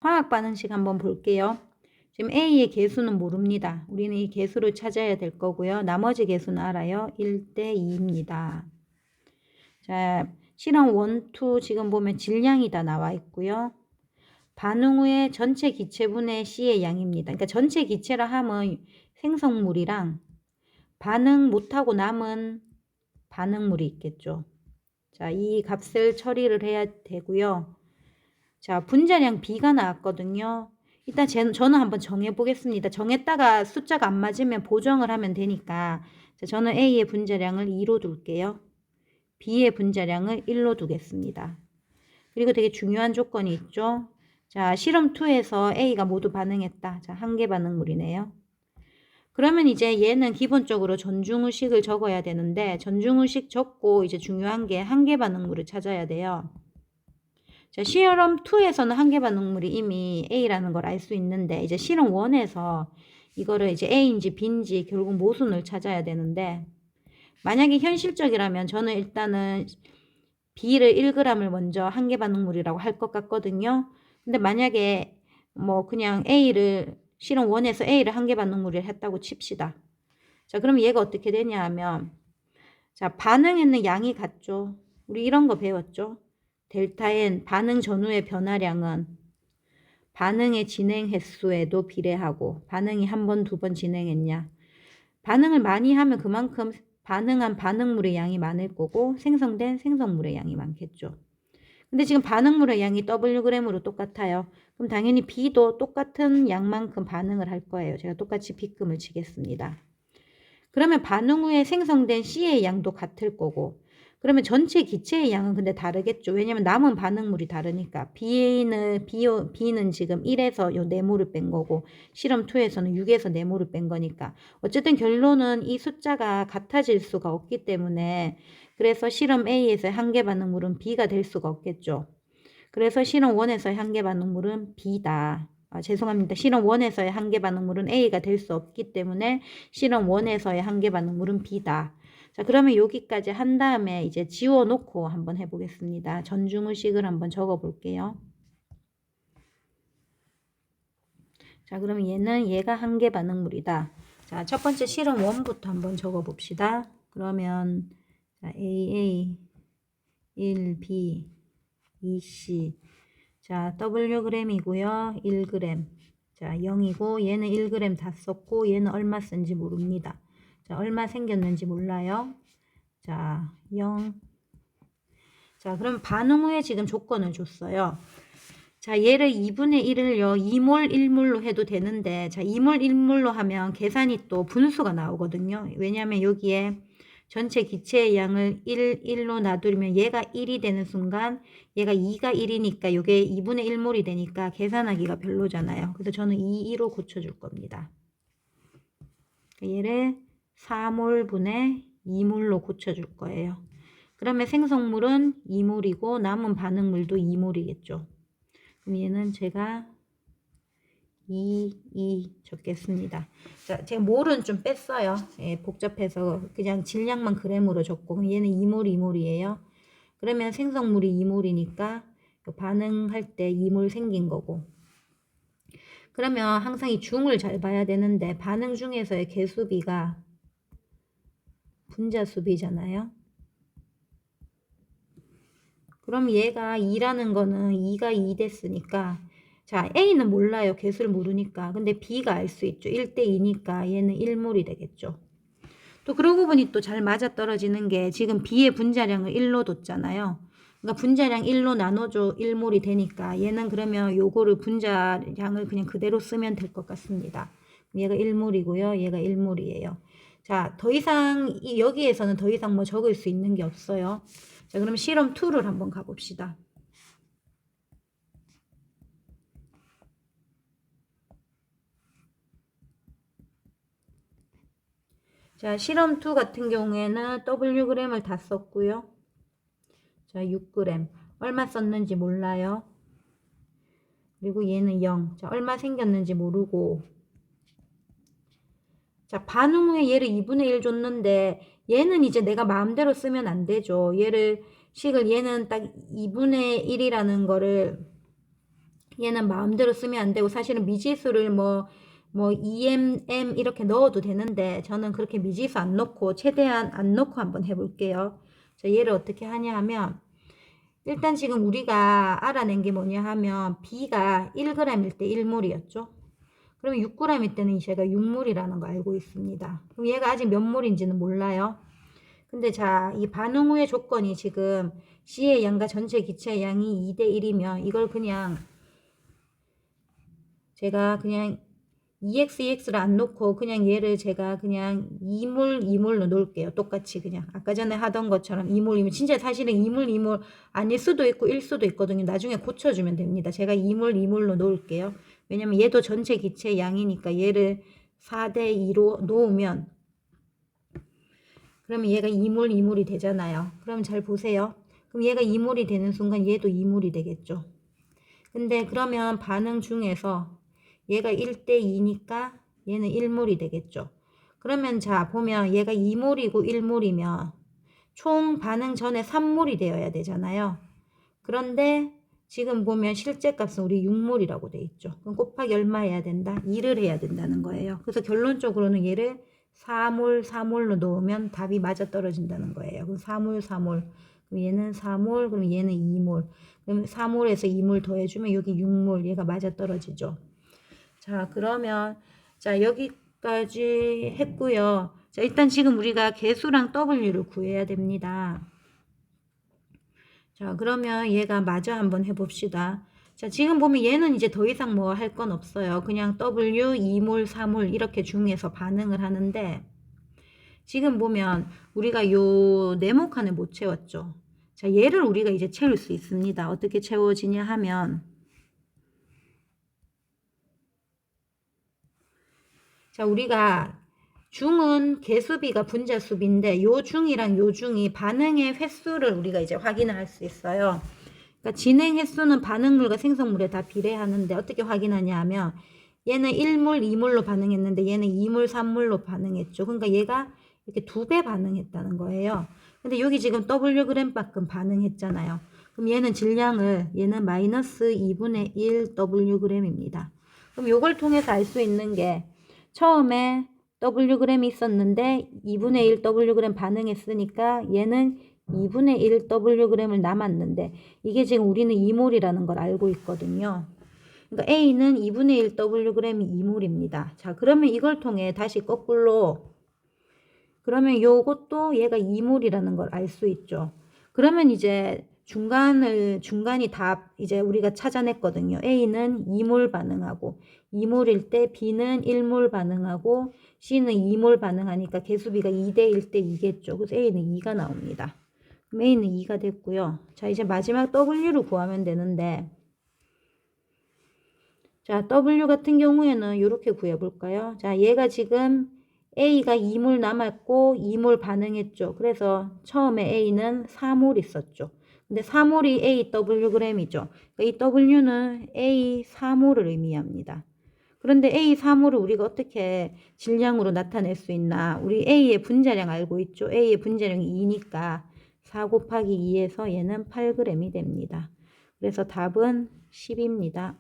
화학 반응식 한번 볼게요. 지금 A의 개수는 모릅니다. 우리는 이 개수를 찾아야 될 거고요. 나머지 개수는 알아요. 1대 2입니다. 자, 실험 1, 2 지금 보면 질량이 다 나와 있고요. 반응 후에 전체 기체분의 C의 양입니다. 그러니까 전체 기체라 하면 생성물이랑 반응 못하고 남은 반응물이 있겠죠. 자, 이 값을 처리를 해야 되고요. 자, 분자량 B가 나왔거든요. 일단 저는 한번 정해 보겠습니다. 정했다가 숫자가 안 맞으면 보정을 하면 되니까. 자, 저는 A의 분자량을 2로 둘게요. B의 분자량을 1로 두겠습니다. 그리고 되게 중요한 조건이 있죠. 자, 실험 2에서 A가 모두 반응했다. 자, 한 개 반응물이네요. 그러면 이제 얘는 기본적으로 전중의식을 적어야 되는데 전중의식 적고 이제 중요한 게 한 개 반응물을 찾아야 돼요. 자, 실험 2에서는 한 개 반응물이 이미 A라는 걸 알 수 있는데 이제 실험 1에서 이거를 이제 A인지 B인지 결국 모순을 찾아야 되는데 만약에 현실적이라면 저는 일단은 B를 1g을 먼저 한 개 반응물이라고 할 것 같거든요. 근데 만약에 뭐 그냥 A를 실험 1에서 A를 한 개 반응물을 했다고 칩시다. 자, 그럼 얘가 어떻게 되냐 하면 자, 반응에는 양이 같죠. 우리 이런 거 배웠죠. 델타 N 반응 전후의 변화량은 반응의 진행 횟수에도 비례하고 반응이 한 번, 두 번 진행했냐. 반응을 많이 하면 그만큼 반응한 반응물의 양이 많을 거고 생성된 생성물의 양이 많겠죠. 근데 지금 반응물의 양이 Wg으로 똑같아요. 그럼 당연히 B도 똑같은 양만큼 반응을 할 거예요. 제가 똑같이 B금을 치겠습니다. 그러면 반응 후에 생성된 C의 양도 같을 거고 그러면 전체 기체의 양은 근데 다르겠죠. 왜냐면 남은 반응물이 다르니까 B는 지금 1에서 요 네모를 뺀 거고 실험 2에서는 6에서 네모를 뺀 거니까 어쨌든 결론은 이 숫자가 같아질 수가 없기 때문에 그래서 실험 A에서의 한 개 반응물은 B가 될 수가 없겠죠. 그래서 실험 1에서의 한 개 반응물은 B다. 죄송합니다. 실험 1에서의 한 개 반응물은 A가 될 수 없기 때문에 실험 1에서의 한 개 반응물은 B다. 자, 그러면 여기까지 한 다음에 이제 지워놓고 한번 해보겠습니다. 전중의식을 한번 적어볼게요. 자, 그러면 얘가 한 개 반응물이다. 자, 첫 번째 실험 1부터 한번 적어봅시다. 그러면 자, AA 1B 2C 자, Wg이고요. 1g. 자, 0이고 얘는 1g 다 썼고 얘는 얼마 쓴지 모릅니다. 자, 얼마 생겼는지 몰라요. 자, 0. 자, 그럼 반응 후에 지금 조건을 줬어요. 자, 얘를 2분의 1을요. 2몰 1몰로 해도 되는데 자, 2몰 1몰로 하면 계산이 또 분수가 나오거든요. 왜냐하면 여기에 전체 기체의 양을 1로 놔두면 얘가 1이 되는 순간 얘가 2가 1이니까 이게 2분의 1몰이 되니까 계산하기가 별로잖아요. 그래서 저는 2로 고쳐줄 겁니다. 얘를 4몰분의 2몰로 고쳐줄 거예요. 그러면 생성물은 2몰이고 남은 반응물도 2몰이겠죠. 그럼 얘는 제가 2 적겠습니다. 자, 제가 몰은 좀 뺐어요. 예, 복잡해서 그냥 질량만 그램으로 적고 그럼 얘는 2몰 2몰이에요. 그러면 생성물이 2몰이니까 반응할 때 2몰 생긴 거고 그러면 항상 이 중을 잘 봐야 되는데 반응 중에서의 개수비가 분자수비잖아요. 그럼 얘가 2라는 거는 2가 2 됐으니까 자, A는 몰라요. 개수를 모르니까. 근데 B가 알 수 있죠. 1대 2니까 얘는 1몰이 되겠죠. 또 그러고 보니 또 잘 맞아떨어지는 게 지금 B의 분자량을 1로 뒀잖아요. 그러니까 분자량 1로 나눠줘 1몰이 되니까 얘는 그러면 요거를 분자량을 그냥 그대로 쓰면 될 것 같습니다. 얘가 1몰이고요. 얘가 1몰이에요. 자, 더 이상 여기에서는 더 이상 뭐 적을 수 있는 게 없어요. 자, 그럼 실험 2를 한번 가봅시다. 자, 실험 2 같은 경우에는 Wg을 다 썼고요. 자, 6g. 얼마 썼는지 몰라요. 그리고 얘는 0. 자, 얼마 생겼는지 모르고. 자, 반응 후에 얘를 2분의 1 줬는데 얘는 이제 내가 마음대로 쓰면 안 되죠. 얘는 딱 2분의 1이라는 거를 얘는 마음대로 쓰면 안 되고 사실은 미지수를 뭐 EM, M 이렇게 넣어도 되는데 저는 그렇게 미지수 안 넣고 최대한 안 넣고 한번 해볼게요. 자, 얘를 어떻게 하냐 하면 일단 지금 우리가 알아낸 게 뭐냐 하면 B가 1g일 때 1몰이었죠. 그러면 6g일 때는 제가 6몰이라는 거 알고 있습니다. 그럼 얘가 아직 몇 몰인지는 몰라요. 근데 자, 이 반응 후의 조건이 지금 C의 양과 전체 기체의 양이 2대 1이면 이걸 그냥 제가 그냥 EX를 안 놓고 그냥 얘를 제가 그냥 2몰로 놓을게요. 똑같이 그냥 아까 전에 하던 것처럼 2몰 진짜 사실은 2몰 아닐 수도 있고 1 수도 있거든요. 나중에 고쳐주면 됩니다. 제가 2몰로 놓을게요. 왜냐면 얘도 전체 기체 양이니까 얘를 4대 2로 놓으면 그러면 얘가 2몰이 되잖아요. 그럼 잘 보세요. 그럼 얘가 2몰이 되는 순간 얘도 2몰이 되겠죠. 근데 그러면 반응 중에서 얘가 1대 2니까 얘는 1몰이 되겠죠. 그러면 자 보면 얘가 2몰이고 1몰이면 총 반응 전에 3몰이 되어야 되잖아요. 그런데 지금 보면 실제 값은 우리 6몰이라고 돼 있죠. 그럼 곱하기 얼마 해야 된다? 2를 해야 된다는 거예요. 그래서 결론적으로는 얘를 4몰로 놓으면 답이 맞아 떨어진다는 거예요. 그럼 4몰. 그럼 얘는 4몰, 그럼 얘는 2몰. 그럼 4몰에서 2몰 더해주면 여기 6몰, 얘가 맞아 떨어지죠. 자, 그러면 자 여기까지 했고요. 자, 일단 지금 우리가 개수랑 W를 구해야 됩니다. 자, 그러면 얘가 마저 한번 해봅시다. 자, 지금 보면 얘는 이제 더 이상 뭐 할 건 없어요. 그냥 W, 2몰, 4몰 이렇게 중에서 반응을 하는데 지금 보면 우리가 요 네모칸을 못 채웠죠. 자, 얘를 우리가 이제 채울 수 있습니다. 어떻게 채워지냐 하면 자, 우리가 중은 개수비가 분자수비인데 요 중이랑 요 중이 반응의 횟수를 우리가 이제 확인을 할 수 있어요. 그러니까 진행 횟수는 반응물과 생성물에 다 비례하는데 어떻게 확인하냐 하면 얘는 1몰, 2몰로 반응했는데 얘는 2몰, 3몰로 반응했죠. 그러니까 얘가 이렇게 2배 반응했다는 거예요. 근데 여기 지금 Wg만큼 반응했잖아요. 그럼 얘는 질량을 얘는 마이너스 2분의 1 Wg입니다. 그럼 요걸 통해서 알 수 있는 게 처음에 Wg이 있었는데 2분의 1 Wg 반응했으니까 얘는 2분의 1 Wg을 남았는데 이게 지금 우리는 2몰이라는 걸 알고 있거든요. 그러니까 A는 2분의 1 Wg이 2몰입니다. 자, 그러면 이걸 통해 다시 거꾸로 그러면 요것도 얘가 2몰이라는 걸 알 수 있죠. 그러면 이제 중간이 답 이제 우리가 찾아냈거든요. A는 2몰 반응하고 2몰일 때 B는 1몰 반응하고 C는 2몰 반응하니까 개수비가 2대 1대 2겠죠. 그래서 A는 2가 나옵니다. 그럼 A는 2가 됐고요. 자, 이제 마지막 W를 구하면 되는데 자, W 같은 경우에는 이렇게 구해볼까요? 자, 얘가 지금 A가 2몰 남았고 2몰 반응했죠. 그래서 처음에 A는 4몰 있었죠. 근데 4몰이 AWg이죠. 그러니까 이 W는 A 4몰을 의미합니다. 그런데 A 4몰을 우리가 어떻게 질량으로 나타낼 수 있나? 우리 A의 분자량 알고 있죠? A의 분자량이 2니까 4 곱하기 2에서 얘는 8g이 됩니다. 그래서 답은 10입니다.